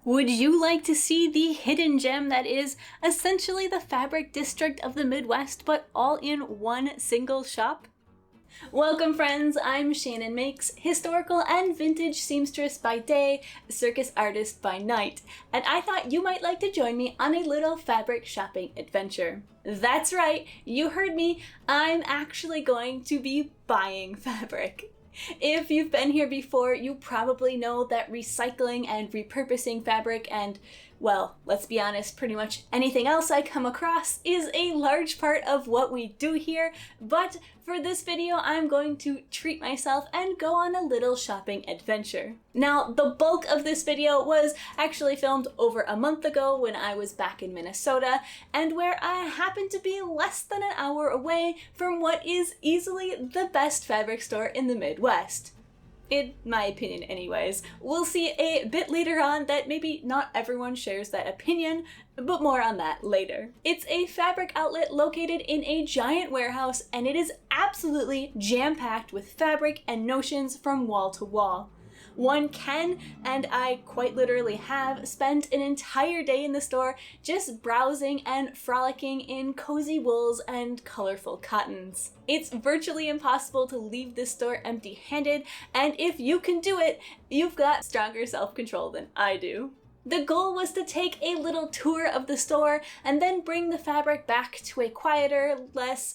Would you like to see the hidden gem that is essentially the fabric district of the Midwest, but all in one single shop? Welcome friends, I'm Shannon Makes, historical and vintage seamstress by day, circus artist by night, and I thought you might like to join me on a little fabric shopping adventure. That's right, you heard me, I'm actually going to be buying fabric. If you've been here before, you probably know that recycling and repurposing fabric and, well, let's be honest, pretty much anything else I come across is a large part of what we do here, but for this video I'm going to treat myself and go on a little shopping adventure. Now, the bulk of this video was actually filmed over a month ago when I was back in Minnesota, and where I happened to be less than an hour away from what is easily the best fabric store in the Midwest. In my opinion anyways. We'll see a bit later on that maybe not everyone shares that opinion, but more on that later. It's a fabric outlet located in a giant warehouse, and it is absolutely jam-packed with fabric and notions from wall to wall. One can, and I quite literally have, spent an entire day in the store just browsing and frolicking in cozy wools and colorful cottons. It's virtually impossible to leave this store empty-handed, and if you can do it, you've got stronger self-control than I do. The goal was to take a little tour of the store and then bring the fabric back to a quieter, less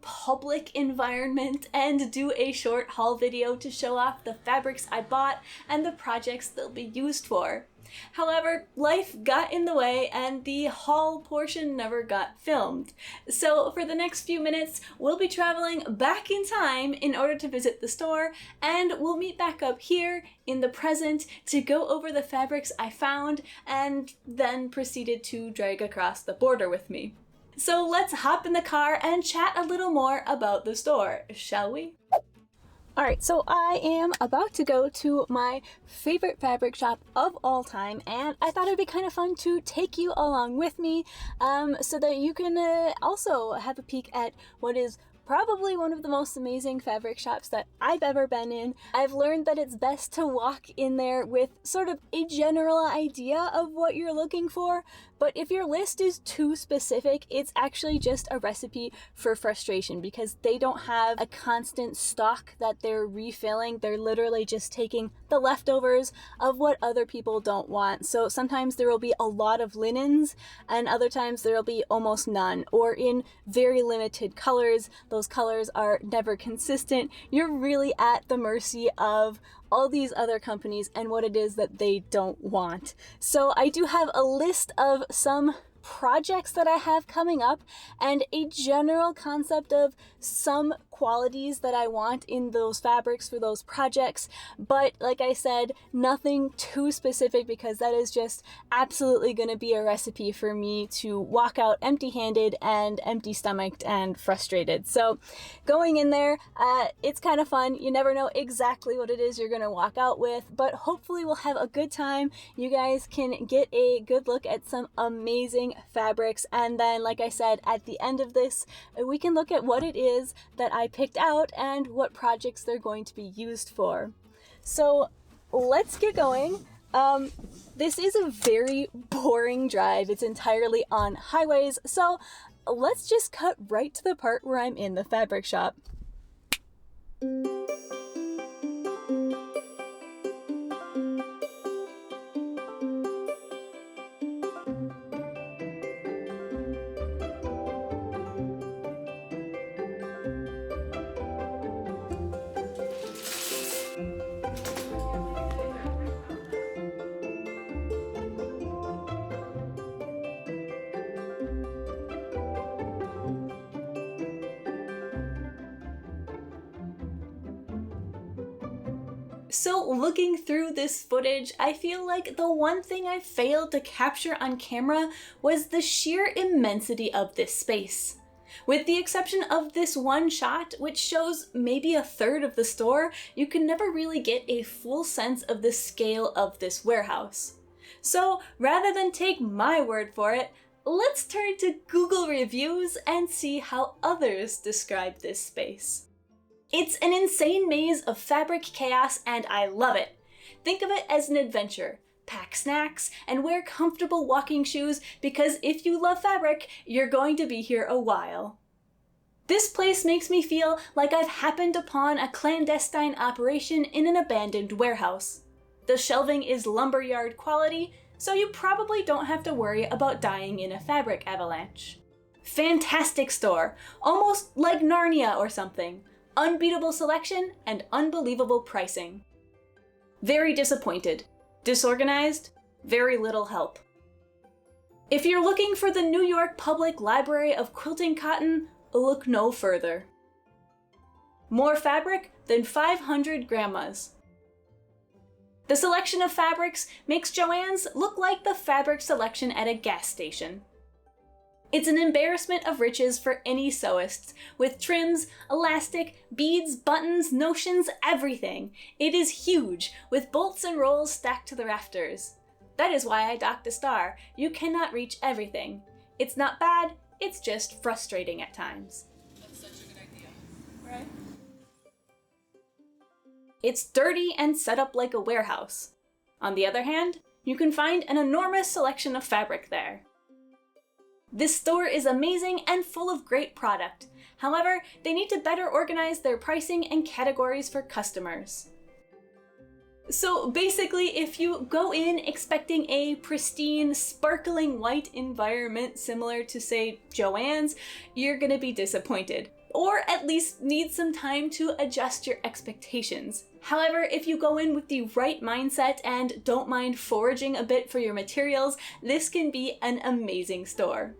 public environment and do a short haul video to show off the fabrics I bought and the projects they'll be used for. However, life got in the way and the haul portion never got filmed. So for the next few minutes, we'll be traveling back in time in order to visit the store, and we'll meet back up here in the present to go over the fabrics I found and then proceeded to drag across the border with me. So let's hop in the car and chat a little more about the store, shall we? Alright, so I am about to go to my favorite fabric shop of all time, and I thought it would be kind of fun to take you along with me so that you can also have a peek at what is probably one of the most amazing fabric shops that I've ever been in. I've learned that it's best to walk in there with sort of a general idea of what you're looking for, but if your list is too specific, it's actually just a recipe for frustration because they don't have a constant stock that they're refilling. They're literally just taking the leftovers of what other people don't want. So sometimes there will be a lot of linens and other times there will be almost none, or in very limited colors. Those colors are never consistent. You're really at the mercy of all these other companies and what it is that they don't want. So I do have a list of some projects that I have coming up and a general concept of some qualities that I want in those fabrics for those projects, but like I said, nothing too specific because that is just absolutely going to be a recipe for me to walk out empty-handed and empty-stomached and frustrated. So going in there, it's kind of fun. You never know exactly what it is you're going to walk out with, but hopefully we'll have a good time. You guys can get a good look at some amazing fabrics, and then like I said, at the end of this we can look at what it is that I picked out and what projects they're going to be used for. So let's get going. This is a very boring drive. It's entirely on highways, so let's just cut right to the part where I'm in the fabric shop. So looking through this footage, I feel like the one thing I failed to capture on camera was the sheer immensity of this space. With the exception of this one shot, which shows maybe a third of the store, you can never really get a full sense of the scale of this warehouse. So rather than take my word for it, let's turn to Google reviews and see how others describe this space. It's an insane maze of fabric chaos and I love it. Think of it as an adventure, pack snacks, and wear comfortable walking shoes because if you love fabric, you're going to be here a while. This place makes me feel like I've happened upon a clandestine operation in an abandoned warehouse. The shelving is lumberyard quality, so you probably don't have to worry about dying in a fabric avalanche. Fantastic store, almost like Narnia or something. Unbeatable selection and unbelievable pricing. Very disappointed. Disorganized, very little help. If you're looking for the New York Public Library of quilting cotton, look no further. More fabric than 500 grandmas. The selection of fabrics makes Joanns look like the fabric selection at a gas station. It's an embarrassment of riches for any sewists, with trims, elastic, beads, buttons, notions, everything. It is huge, with bolts and rolls stacked to the rafters. That is why I docked a star. You cannot reach everything. It's not bad, it's just frustrating at times. That's such a good idea, right? It's dirty and set up like a warehouse. On the other hand, you can find an enormous selection of fabric there. This store is amazing and full of great product. However, they need to better organize their pricing and categories for customers. So basically, if you go in expecting a pristine, sparkling white environment similar to, say, Joanns, you're gonna be disappointed. Or at least need some time to adjust your expectations. However, if you go in with the right mindset and don't mind foraging a bit for your materials, this can be an amazing store.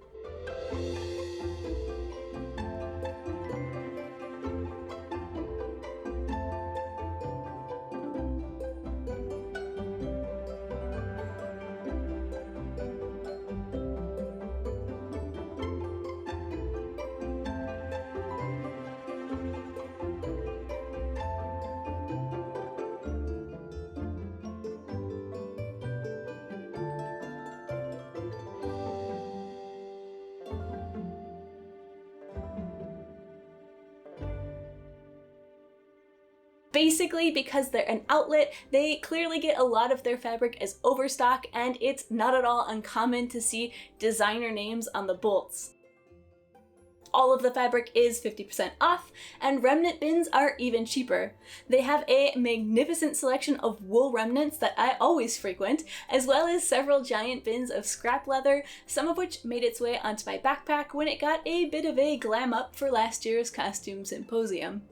Basically, because they're an outlet, they clearly get a lot of their fabric as overstock, and it's not at all uncommon to see designer names on the bolts. All of the fabric is 50% off, and remnant bins are even cheaper. They have a magnificent selection of wool remnants that I always frequent, as well as several giant bins of scrap leather, some of which made its way onto my backpack when it got a bit of a glam up for last year's costume symposium.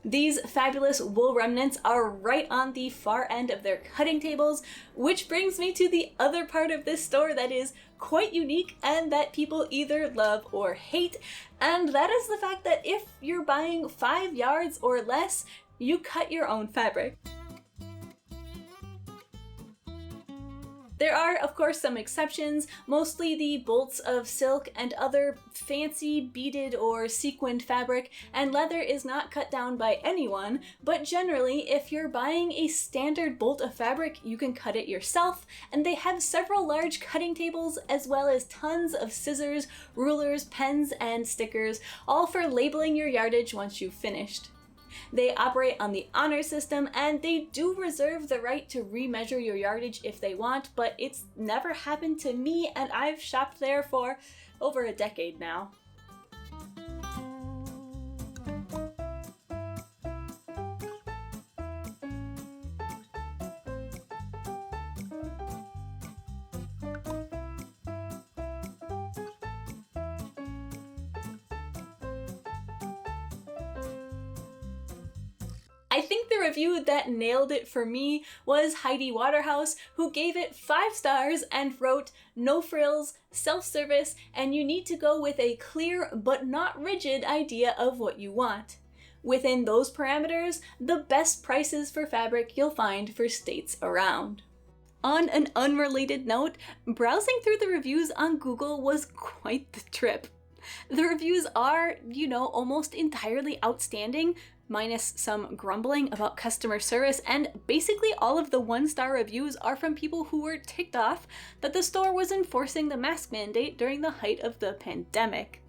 These fabulous wool remnants are right on the far end of their cutting tables, which brings me to the other part of this store that is quite unique and that people either love or hate, and that is the fact that if you're buying 5 yards or less, you cut your own fabric. There are, of course, some exceptions, mostly the bolts of silk and other fancy beaded or sequined fabric, and leather is not cut down by anyone, but generally, if you're buying a standard bolt of fabric, you can cut it yourself, and they have several large cutting tables, as well as tons of scissors, rulers, pens, and stickers, all for labeling your yardage once you've finished. They operate on the honor system, and they do reserve the right to remeasure your yardage if they want, but it's never happened to me, and I've shopped there for over a decade now. I think the review that nailed it for me was Heidi Waterhouse, who gave it 5 stars and wrote, "No frills, self-service, and you need to go with a clear but not rigid idea of what you want. Within those parameters, the best prices for fabric you'll find for states around." On an unrelated note, browsing through the reviews on Google was quite the trip. The reviews are, almost entirely outstanding, minus some grumbling about customer service, and basically all of the 1-star reviews are from people who were ticked off that the store was enforcing the mask mandate during the height of the pandemic.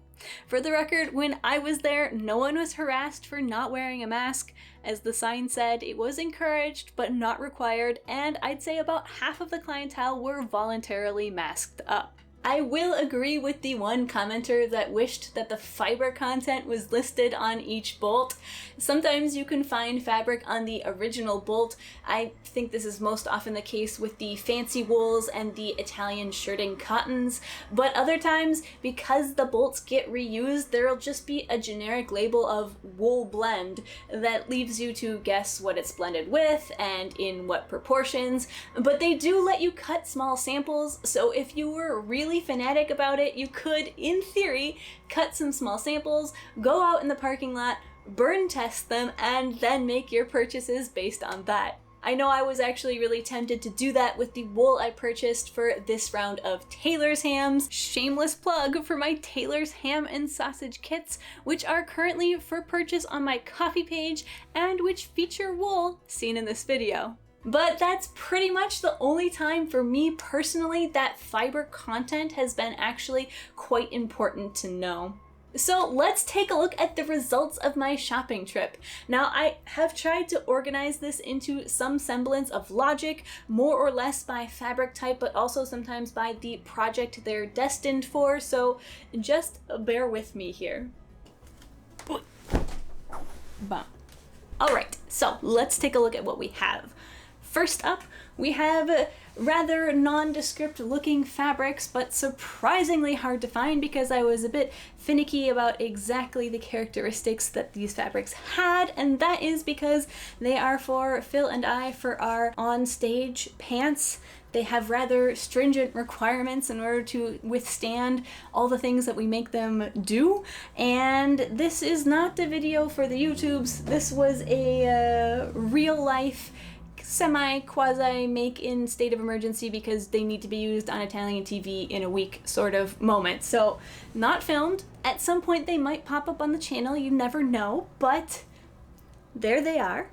For the record, when I was there, no one was harassed for not wearing a mask. As the sign said, it was encouraged but not required, and I'd say about half of the clientele were voluntarily masked up. I will agree with the one commenter that wished that the fiber content was listed on each bolt. Sometimes you can find fabric on the original bolt. I think this is most often the case with the fancy wools and the Italian shirting cottons, but other times, because the bolts get reused, there'll just be a generic label of wool blend that leaves you to guess what it's blended with and in what proportions, but they do let you cut small samples, so if you were really fanatic about it, you could, in theory, cut some small samples, go out in the parking lot, burn test them, and then make your purchases based on that. I know I was actually really tempted to do that with the wool I purchased for this round of Taylor's hams. Shameless plug for my Taylor's ham and sausage kits, which are currently for purchase on my Ko-fi page and which feature wool seen in this video. But that's pretty much the only time for me personally that fiber content has been actually quite important to know. So let's take a look at the results of my shopping trip. Now, I have tried to organize this into some semblance of logic, more or less by fabric type, but also sometimes by the project they're destined for, so just bear with me here. Alright, so let's take a look at what we have. First up, we have rather nondescript looking fabrics, but surprisingly hard to find because I was a bit finicky about exactly the characteristics that these fabrics had, and that is because they are for Phil and I for our on-stage pants. They have rather stringent requirements in order to withstand all the things that we make them do, and this is not a video for the YouTubes. This was a real-life semi-quasi make in state of emergency because they need to be used on Italian TV in a week sort of moment. So not filmed. At some point they might pop up on the channel, you never know, but there they are.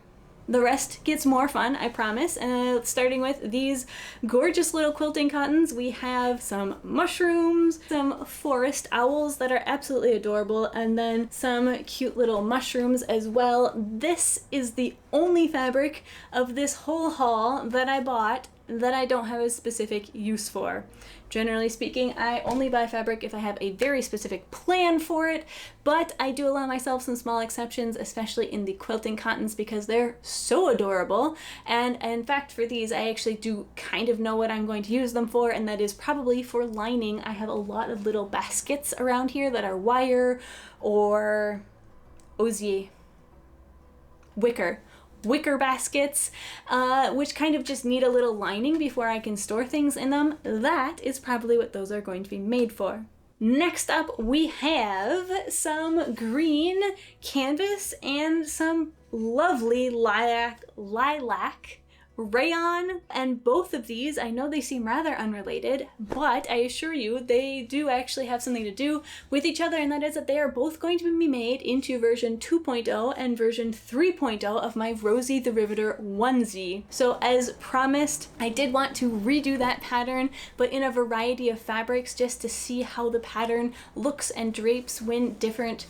The rest gets more fun, I promise. Starting with these gorgeous little quilting cottons, we have some mushrooms, some forest owls that are absolutely adorable, and then some cute little mushrooms as well. This is the only fabric of this whole haul that I bought that I don't have a specific use for. Generally speaking, I only buy fabric if I have a very specific plan for it, but I do allow myself some small exceptions, especially in the quilting cottons because they're so adorable. And in fact, for these, I actually do kind of know what I'm going to use them for, and that is probably for lining. I have a lot of little baskets around here that are wire or osier, wicker baskets, which kind of just need a little lining before I can store things in them. That is probably what those are going to be made for. Next up, we have some green canvas and some lovely lilac rayon, and both of these, I know they seem rather unrelated, but I assure you they do actually have something to do with each other, and that is that they are both going to be made into version 2.0 and version 3.0 of my Rosie the Riveter onesie. So as promised, I did want to redo that pattern, but in a variety of fabrics just to see how the pattern looks and drapes when different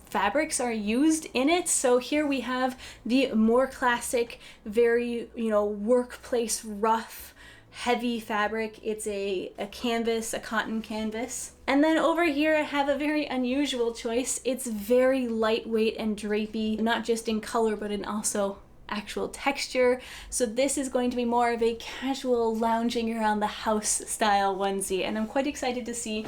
fabrics are used in it. So here we have the more classic, very, workplace rough, heavy fabric. It's a canvas, a cotton canvas. And then over here I have a very unusual choice. It's very lightweight and drapey, not just in color, but in also actual texture. So this is going to be more of a casual lounging around the house style onesie, and I'm quite excited to see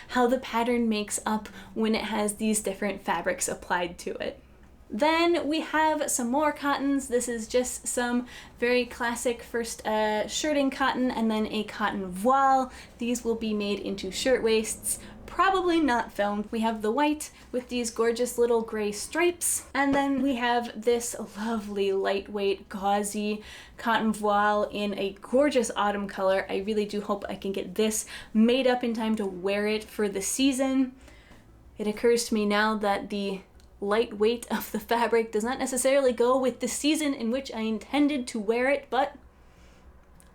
how the pattern makes up when it has these different fabrics applied to it. Then we have some more cottons. This is just some very classic first shirting cotton and then a cotton voile. These will be made into shirtwaists. Probably not filmed. We have the white with these gorgeous little gray stripes, and then we have this lovely lightweight gauzy cotton voile in a gorgeous autumn color. I really do hope I can get this made up in time to wear it for the season. It occurs to me now that the light weight of the fabric does not necessarily go with the season in which I intended to wear it, but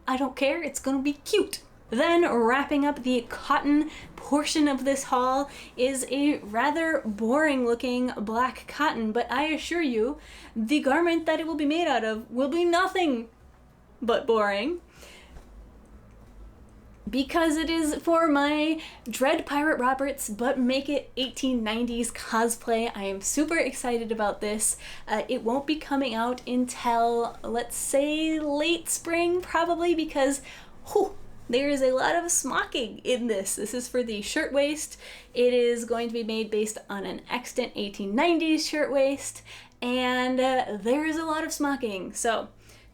I don't care, it's gonna be cute. Then wrapping up the cotton portion of this haul is a rather boring looking black cotton, but I assure you, the garment that it will be made out of will be nothing but boring. Because it is for my Dread Pirate Roberts but make it 1890s cosplay. I am super excited about this. It won't be coming out until, let's say, late spring probably, because there is a lot of smocking in this. This is for the shirtwaist. It is going to be made based on an extant 1890s shirtwaist, and there is a lot of smocking. So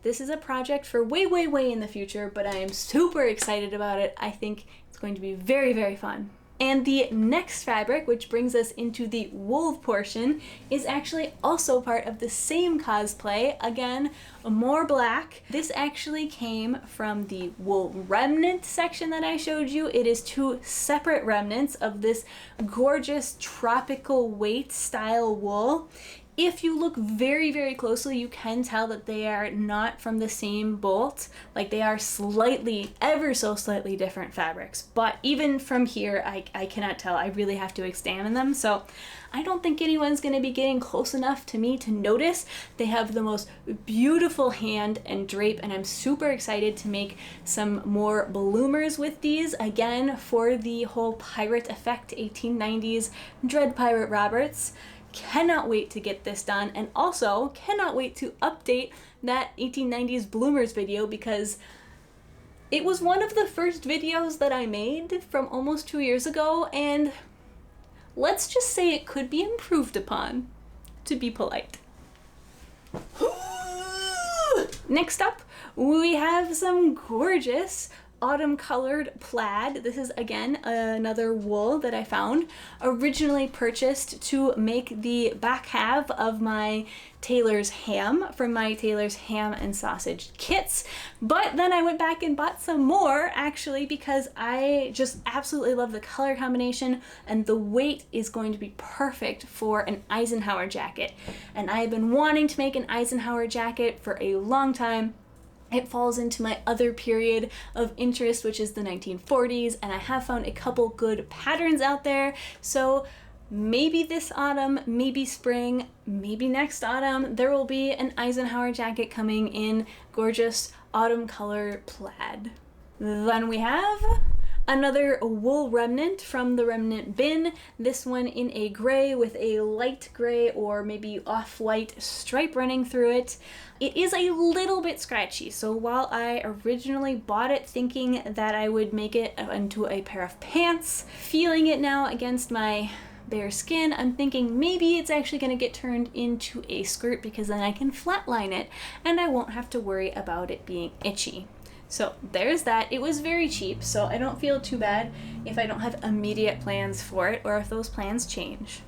this is a project for way, way, way in the future, but I am super excited about it. I think it's going to be very, very fun. And the next fabric, which brings us into the wool portion, is actually also part of the same cosplay. Again, more black. This actually came from the wool remnant section that I showed you. It is 2 separate remnants of this gorgeous tropical weight style wool. If you look very, very closely, you can tell that they are not from the same bolt. Like, they are slightly, ever so slightly different fabrics. But even from here, I cannot tell. I really have to examine them. So I don't think anyone's going to be getting close enough to me to notice. They have the most beautiful hand and drape, and I'm super excited to make some more bloomers with these. Again, for the whole pirate effect, 1890s Dread Pirate Roberts. Cannot wait to get this done, and also cannot wait to update that 1890s bloomers video, because it was one of the first videos that I made from almost 2 years ago, and let's just say it could be improved upon, to be polite. Next up, we have some gorgeous autumn colored plaid. This is again another wool that I found, originally purchased to make the back half of my Taylor's ham from my Taylor's ham and sausage kits, but then I went back and bought some more actually, because I just absolutely love the color combination, and the weight is going to be perfect for an Eisenhower jacket, and I have been wanting to make an Eisenhower jacket for a long time. It falls into my other period of interest, which is the 1940s, and I have found a couple good patterns out there. So maybe this autumn, maybe spring, maybe next autumn, there will be an Eisenhower jacket coming in gorgeous autumn color plaid. Then we have another wool remnant from the remnant bin, this one in a gray with a light gray or maybe off-white stripe running through it. It is a little bit scratchy, so while I originally bought it thinking that I would make it into a pair of pants, feeling it now against my bare skin, I'm thinking maybe it's actually going to get turned into a skirt, because then I can flatline it and I won't have to worry about it being itchy. So there's that. It was very cheap, so I don't feel too bad if I don't have immediate plans for it, or if those plans change.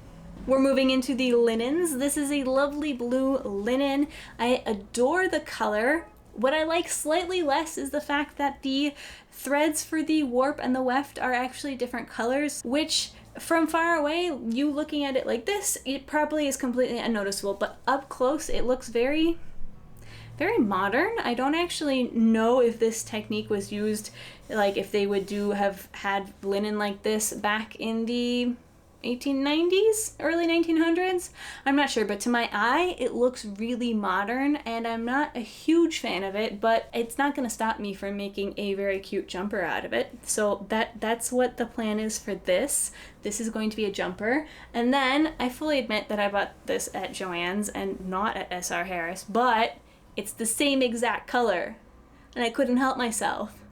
We're moving into the linens. This is a lovely blue linen. I adore the color. What I like slightly less is the fact that the threads for the warp and the weft are actually different colors, which from far away, you looking at it like this, it probably is completely unnoticeable, but up close it looks very modern. I don't actually know if this technique was used, like if they would have had linen like this back in the 1890s, early 1900s. I'm not sure, but to my eye, it looks really modern, and I'm not a huge fan of it, but it's not going to stop me from making a very cute jumper out of it. So that's what the plan is for this. This is going to be a jumper. And then I fully admit that I bought this at Joanns and not at S.R. Harris, but it's the same exact color, and I couldn't help myself.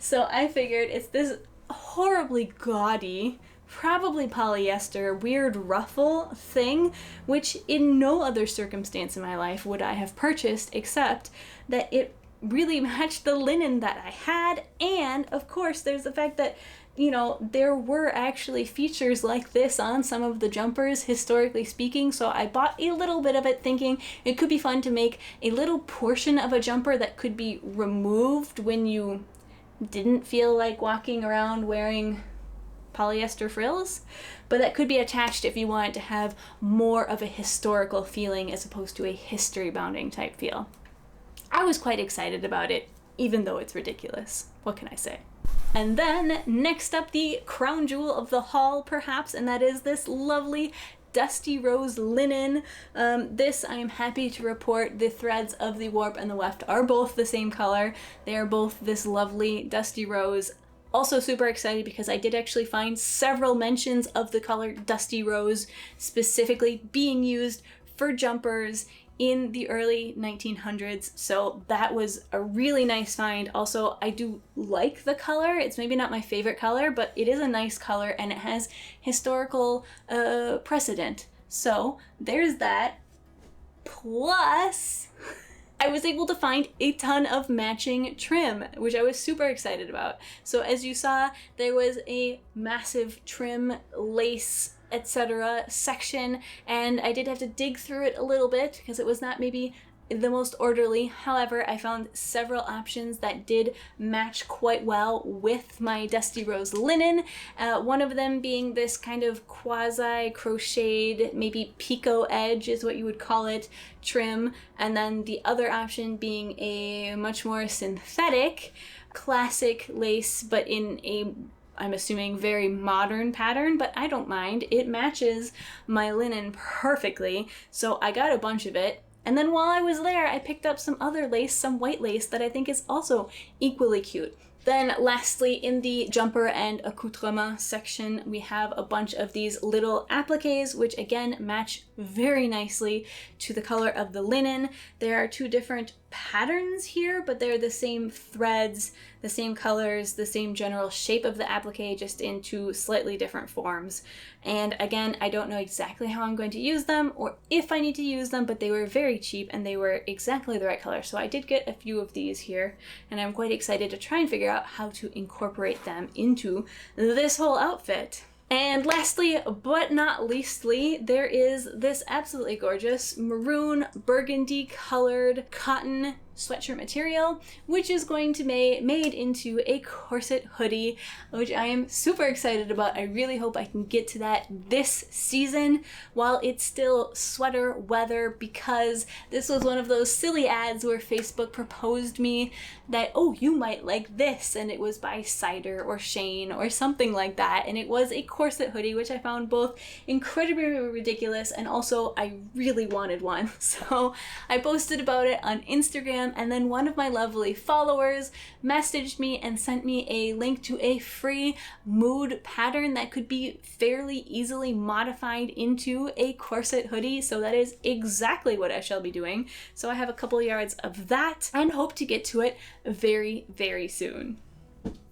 So I figured it's this horribly gaudy, probably polyester, weird ruffle thing, which in no other circumstance in my life would I have purchased, except that it really matched the linen that I had. And of course, there's the fact that, you know, there were actually features like this on some of the jumpers, historically speaking, so I bought a little bit of it thinking it could be fun to make a little portion of a jumper that could be removed when you didn't feel like walking around wearing polyester frills, but that could be attached if you wanted to have more of a historical feeling as opposed to a history bounding type feel. I was quite excited about it, even though it's ridiculous. What can I say? And then next up, the crown jewel of the haul perhaps, and that is this lovely dusty rose linen. This, I am happy to report, the threads of the warp and the weft are both the same color. They are both this lovely dusty rose. Also super excited because I did actually find several mentions of the color dusty rose specifically being used for jumpers in the early 1900s, so that was a really nice find. Also, I do like the color. It's maybe not my favorite color, but it is a nice color and it has historical precedent. So there's that. Plus, I was able to find a ton of matching trim, which I was super excited about. So as you saw, there was a massive trim, lace, etc. section, and I did have to dig through it a little bit because it was not maybe the most orderly. However, I found several options that did match quite well with my dusty rose linen. One of them being this kind of quasi crocheted, maybe picot edge is what you would call it, trim, and then the other option being a much more synthetic classic lace, but in a, I'm assuming, very modern pattern, but I don't mind. It matches my linen perfectly, so I got a bunch of it. And then while I was there, I picked up some other lace, some white lace that I think is also equally cute. Then lastly, in the jumper and accoutrement section, we have a bunch of these little appliques, which again match very nicely to the color of the linen. There are two different patterns here, but they're the same threads, the same colors, the same general shape of the applique, just in two slightly different forms. And again, I don't know exactly how I'm going to use them or if I need to use them, but they were very cheap and they were exactly the right color. So I did get a few of these here, and I'm quite excited to try and figure out how to incorporate them into this whole outfit. And lastly, but not leastly, there is this absolutely gorgeous maroon burgundy colored cotton sweatshirt material, which is going to be made into a corset hoodie, which I am super excited about. I really hope I can get to that this season while it's still sweater weather, because this was one of those silly ads where Facebook proposed me that, oh, you might like this, and it was by Cider or Shane or something like that, and it was a corset hoodie, which I found both incredibly ridiculous and also I really wanted one. So I posted about it on Instagram, and then one of my lovely followers messaged me and sent me a link to a free mood pattern that could be fairly easily modified into a corset hoodie. So that is exactly what I shall be doing. So I have a couple yards of that and hope to get to it very, very soon.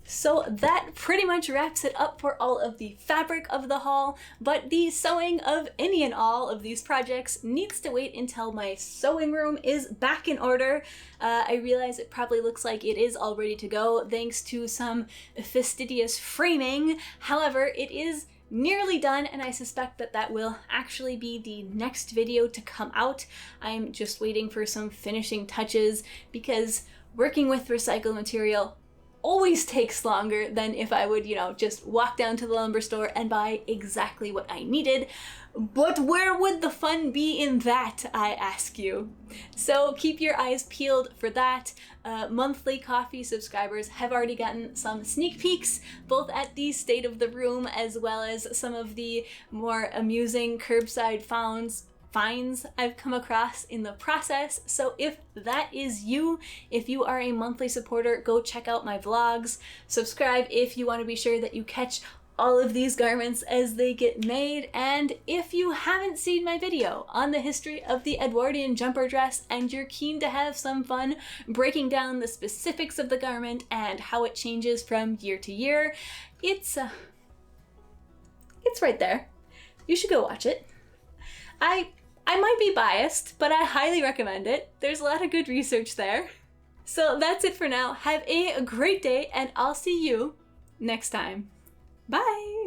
So that pretty much wraps it up for all of the fabric of the haul, but the sewing of any and all of these projects needs to wait until my sewing room is back in order. I realize it probably looks like it is all ready to go thanks to some fastidious framing. However, it is nearly done, and I suspect that that will actually be the next video to come out. I'm just waiting for some finishing touches because working with recycled material always takes longer than if I would, just walk down to the lumber store and buy exactly what I needed. But where would the fun be in that, I ask you? So keep your eyes peeled for that. Monthly coffee subscribers have already gotten some sneak peeks, both at the state of the room as well as some of the more amusing curbside finds I've come across in the process. So if that is you, if you are a monthly supporter, go check out my vlogs. Subscribe if you want to be sure that you catch all of these garments as they get made. And if you haven't seen my video on the history of the Edwardian jumper dress and you're keen to have some fun breaking down the specifics of the garment and how it changes from year to year, it's right there. You should go watch it. I might be biased, but I highly recommend it. There's a lot of good research there. So that's it for now. Have a great day, and I'll see you next time. Bye!